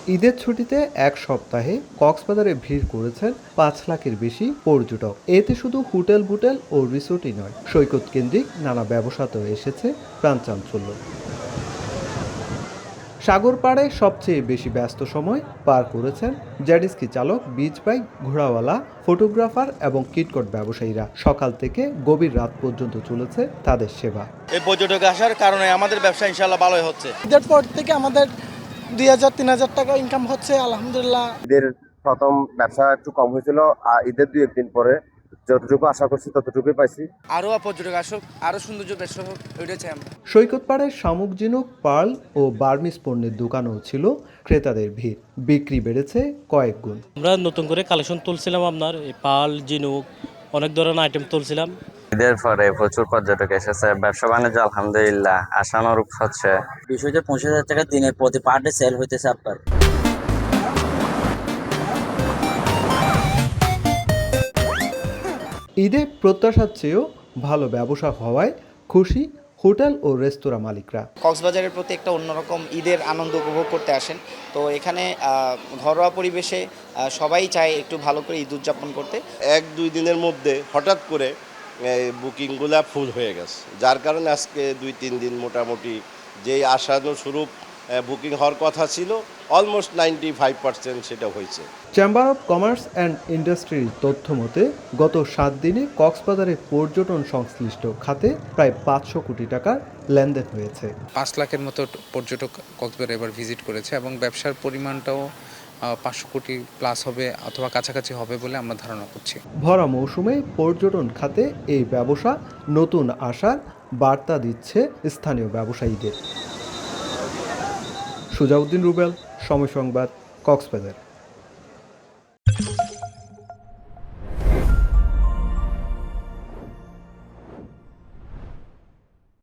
ঈদের ছুটিতে এক সপ্তাহে কক্সবাজারে ভিড় করেছেন ৫ লাখের বেশি পর্যটক। এতে শুধু হোটেল বুটেল ও রিসোর্টই নয়, সৈকত কেন্দ্রিক নানা ব্যবসাতেও এসেছে প্রাণচাঞ্চল্য। সাগর পাড়ে সবচেয়ে বেশি ব্যস্ত সময় পার করেছেন জেটস্কি চালক, বিচ বাইক ঘোড়াওয়ালা, ফটোগ্রাফার এবং কিটকট ব্যবসায়ীরা। সকাল থেকে গভীর রাত পর্যন্ত চলেছে তাদের সেবা। এই পর্যটক আসার কারণে আমাদের ব্যবসা ইনশাআল্লাহ ভালোই হচ্ছে। ঈদের পর থেকে আমাদের ২,০০০-৩,০০০ টাকা ইনকাম হচ্ছে আলহামদুলিল্লাহ। ঈদের প্রথম ব্যবসা একটু কম হয়েছিল, আর ঈদের ২-১ দিন পরে যতটুকু আশা করছি ততটুকুই পাইছি। আরও পর্যটক আসুক, আরও সৌন্দর্য ব্যবসা হোক, ওইটাই চাই আমরা। সৈকত পাড়ের শামুক, ঝিনুক, পার্ল ও বার্মিজ পণ্যের দোকানও ছিল ক্রেতাদের ভিড়। বিক্রি বেড়েছে কয়েক গুণ। আমরা নতুন করে কালেকশন তুলছিলাম, আপনার এই পার্ল, ঝিনুক, অনেক ধরনের আইটেম তুলছিলাম। ঈদের পরে প্রচুর পর্যটক এসেছে, ব্যবসা বাণিজ্য আলহামদুলিল্লাহ আশানুরূপ হচ্ছে। ২০,০০০-২৫,০০০ টাকা দিনে প্রতি পার ডে সেল হইতেছে আপনার। ঈদে প্রত্যাশার চেয়েও ভালো ব্যবসা হওয়ায় খুশি হোটেল ও রেস্তোরাঁ মালিকরা। কক্সবাজারের প্রতি একটা অন্যরকম ঈদের আনন্দ উপভোগ করতে আসেন। তো এখানে ঘরোয়া পরিবেশে সবাই চায় একটু ভালো করে ঈদ উদযাপন করতে। ১-২ দিনের মধ্যে হঠাৎ করে বুকিংগুলা ফুল হয়ে গেছে, যার কারণে আজকে ২-৩ দিন মোটামুটি যেই আশানুরূপ বুকিং হওয়ার কথা ছিল অলমোস্ট 95% সেটা হয়েছে। চেম্বার অব কমার্স অ্যান্ড ইন্ডাস্ট্রির তথ্য মতে গত ৭ দিনে কক্সবাজারে পর্যটন সংশ্লিষ্ট খাতে প্রায় ৫০০ কোটি টাকার লেনদেন হয়েছে। ৫ লাখের মতো পর্যটক কক্সবাজার এবার ভিজিট করেছে এবং ব্যবসার পরিমাণটাও ৫০০ কোটি প্লাস হবে অথবা কাছাকাছি হবে বলে আমরা ধারণা করছি। ভরা মৌসুমে পর্যটন খাতে এই ব্যবসা নতুন আশার বার্তা দিচ্ছে স্থানীয় ব্যবসায়ীদের। সুজাউদ্দিন রুবেল, সময় সংবাদ, কক্সবাজার।